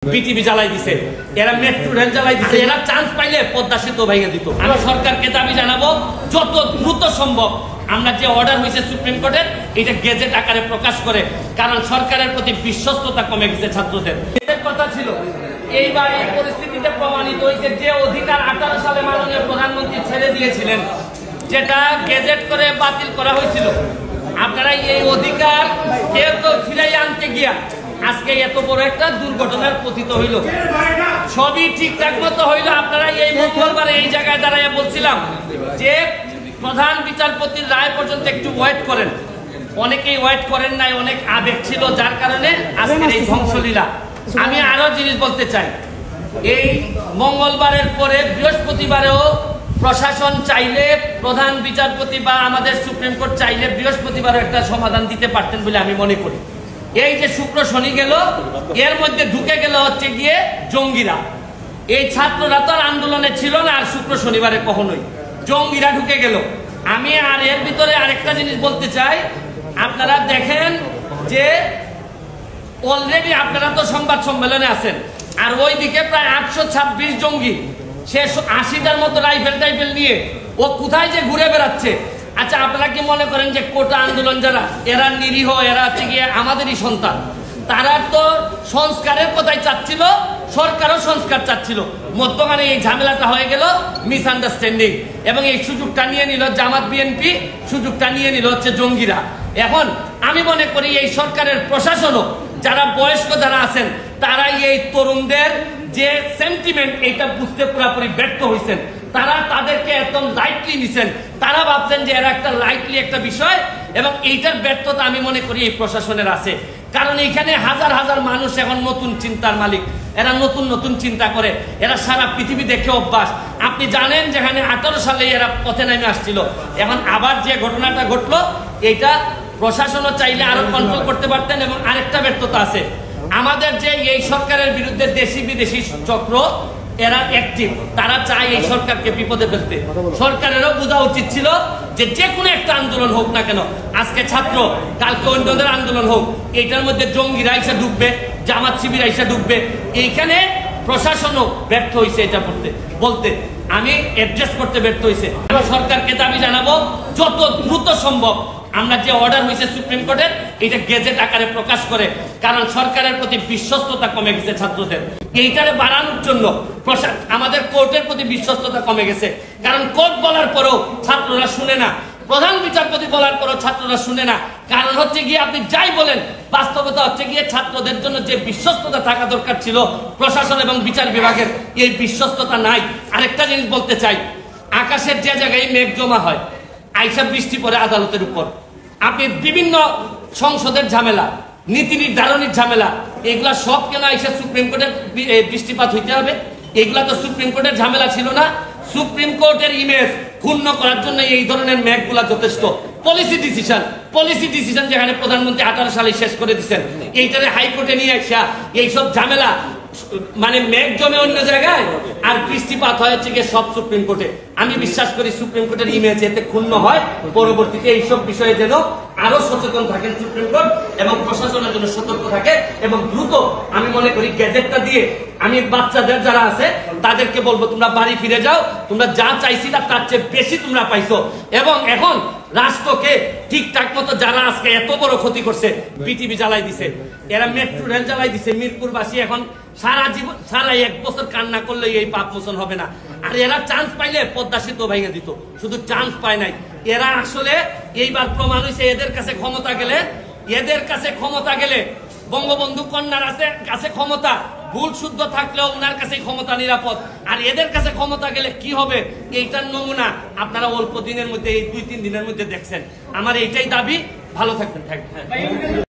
BTV জ্বালাই দিছে, এরা মেট্রো রেল জ্বালাই দিছে, এরা চান্স পাইলে পদ্মা সেতু ভেঙে দিত। আমি সরকারকে দাবি জানাবো যত দ্রুত সম্ভব আমরা যে অর্ডার হয়েছে সুপ্রিম কোর্টের এটা গেজেট আকারে প্রকাশ করে, কারণ সরকারের প্রতি বিশ্বস্ততা কমে গেছে ছাত্রদের। এদের কথা ছিল এইবার এই পরিস্থিতিতে প্রমাণিত হয়েছে যে অধিকার 18 সালে মাননীয় প্রধানমন্ত্রী ছেড়ে দিয়েছিলেন, যেটা গেজেট করে বাতিল করা হয়েছিল, আপনারা এই অধিকার কেউ তো ফিরাই আনতে গিয়া আজকে এত বড় একটা দুর্ঘটনার পতিত হইল। সবই ঠিকঠাক মতো হইল। আপনারা এই মঙ্গলবারে এই জায়গায় দাঁড়াইয়া বলছিলাম যে প্রধান বিচারপতির রায় পর্যন্ত একটু ওয়েট করেন। অনেকেই ওয়েট করেন নাই, অনেক আবেগ ছিল, যার কারণে আজকের এই ধ্বংসলীলা। আমি আরো জিনিস বলতে চাই, এই মঙ্গলবারের পরে বৃহস্পতিবারেও প্রশাসন চাইলে, প্রধান বিচারপতি বা আমাদের সুপ্রিম কোর্ট চাইলে বৃহস্পতিবারও একটা সমাধান দিতে পারতেন বলে আমি মনে করি। এই যে শুক্র শনি গেল, এর মধ্যে ঢুকে গেল হচ্ছে গিয়ে জঙ্গিরা। এই ছাত্ররা তো আর আন্দোলনে ছিল না, আর শুক্র শনিবারে কখনোই জঙ্গিরা ঢুকে গেল। আমি আর এর ভিতরে আরেকটা জিনিস বলতে চাই, আপনারা দেখেন যে অলরেডি আপনারা তো সংবাদ সম্মেলনে আছেন, আর ওইদিকে প্রায় 826 জঙ্গি, সে 80টার মতো রাইফেল নিয়ে ও কোথায় যে ঘুরে বেড়াচ্ছে। আচ্ছা, আপনারা কি মনে করেন যে কোটা আন্দোলন যারা, এরা নিরীহ, এরা হচ্ছে গিয়ে আমাদেরই সন্তান? তারা তো সংস্কারের কথাই চাচ্ছিল, সরকারও সংস্কার চাচ্ছিল। মধ্যখানে এই ঝামেলাটা হয়ে গেল মিসআন্ডারস্ট্যান্ডিং, এবং এই সুযোগটা নিয়ে নিল জামাত বিএনপি, সুযোগটা নিয়ে নিল হচ্ছে জঙ্গিরা। এখন আমি মনে করি এই সরকারের প্রশাসনও, যারা বয়স্ক যারা আছেন, তারাই এই তরুণদের যে সেন্টিমেন্ট এইটা বুঝতে পুরোপুরি ব্যর্থ হয়েছেন। তারা তাদেরকে একদম লাইটলি নিছেন, তারা ভাবছেন যে এরা একটা লাইটলি একটা বিষয়, এবং এইটার ব্যর্থতা আমি মনে করি এই প্রশাসনের আছে। কারণ এখানে হাজার হাজার মানুষ এখন নতুন চিন্তার মালিক, এরা নতুন নতুন চিন্তা করে, এরা সারা পৃথিবী দেখে অভ্যাস। আপনি জানেন যেখানে 18 সালে এরা পথে নেমে আসছিল, এখন আবার যে ঘটনাটা ঘটলো, এইটা প্রশাসনও চাইলে আরো কন্ট্রোল করতে পারতেন। এবং আরেকটা ব্যর্থতা আছে আমাদের, যে এই সরকারের বিরুদ্ধে দেশি বিদেশি চক্র, এরা অ্যাক্টিভ, তারা চায় এই সরকারকে বিপদে ফেলতে। সরকারেরও বোঝা উচিত ছিল যে যে কোনো একটা আন্দোলন হোক না কেন, আজকে ছাত্র, কালকে অন্যদের আন্দোলন হোক, এটার মধ্যে জঙ্গিরা এসে ঢুকবে, জামাত শিবির এসে ঢুকবে। এইখানে প্রশাসনও ব্যর্থ হয়েছে এটা বলতে, আমি অ্যাডজাস্ট করতে ব্যর্থ হয়েছে। সরকারকে দাবি জানাবো যত দ্রুত সম্ভব আমরা যে অর্ডার হয়েছে সুপ্রিম কোর্টের এটা গেজেট আকারে প্রকাশ করে, কারণ সরকারের প্রতি বিশ্বস্ততা কমে গেছে ছাত্রদের। এইটারে বাড়ানোর জন্য আমাদের কোর্টের প্রতি বিশ্বস্ততা কমে গেছে, কারণ কোর্ট বলার পরেও ছাত্ররা শুনে না, প্রধান বিচারপতি বলার পরেও ছাত্ররা শুনে না। কারণ হচ্ছে গিয়ে আপনি যাই বলেন, বাস্তবতা হচ্ছে গিয়ে ছাত্রদের জন্য যে বিশ্বস্ততা থাকা দরকার ছিল প্রশাসন এবং বিচার বিভাগের, এই বিশ্বস্ততা নাই। আরেকটা জিনিস বলতে চাই, আকাশের যে জায়গায় মেঘ জমা হয়, আইসা বৃষ্টি পড়ে আদালতের উপর, আপনি বিভিন্ন সংসদের ঝামেলা, নীতি নির্ধারণের ঝামেলা, এগুলা সব কেন আইসা সুপ্রিম কোর্টের বৃষ্টিপাত হইতে হবে? এগুলা তো সুপ্রিম কোর্টের ঝামেলা ছিল না। সুপ্রিম কোর্টের ইমেজ ক্ষুণ্ণ করার জন্য এই ধরনের মেঘগুলা যথেষ্ট। পলিসি ডিসিশন যেখানে প্রধানমন্ত্রী 18 সালে শেষ করে দিচ্ছেন, এইটারে হাইকোর্টে নিয়ে আসা এইসব ঝামেলা, মানে মেঘ জমে অন্য জায়গায় আর বৃষ্টিপাত হয়েছে গিয়ে সব সুপ্রিম কোর্টে। আমি বিশ্বাস করি সুপ্রিম কোর্টের ইমেজ এতে ক্ষুণ্ণ হয়, পরবর্তীতে এইসব বিষয়ে যেন আরো সচেতন থাকেন সুপ্রিম কোর্ট, এবং প্রশাসনের জন্য সতর্ক থাকে, এবং দ্রুত আমি মনে করি গেজেটটা দিয়ে আমি বাচ্চাদের যারা আছে তাদেরকে বলবো, তোমরা বাড়ি ফিরে যাও, তোমরা যা চাইছিলা তার চেয়ে বেশি তোমরা পাইছো। এবং এখন রাষ্ট্রকে ঠিকঠাক মতো যারা আজকে এত বড় ক্ষতি করছে, বিটিভি জ্বালাই দিছে, এরা মেট্রো রেল জ্বালাই দিছে, মিরপুরবাসী এখন সারা জীবন, সারা 1 বছর কান্না করলে এই পাপ মোচন হবে না। আর এরা চান্স পাইলে পদ্মা সেতু ভেঙে দিত, শুধু চান্স পায় নাই। এরা আসলে এইবার প্রমাণ হয়েছে, এদের কাছে ক্ষমতা গেলে বঙ্গবন্ধু কন্যার কাছে ক্ষমতা ভুল শুদ্ধ থাকলেও ওনার কাছে ক্ষমতা নিরাপদ, আর এদের কাছে ক্ষমতা গেলে কি হবে এইটার নমুনা আপনারা অল্প দিনের মধ্যে, এই 2-3 দিনের মধ্যে দেখছেন। আমার এইটাই দাবি। ভালো থাকবেন।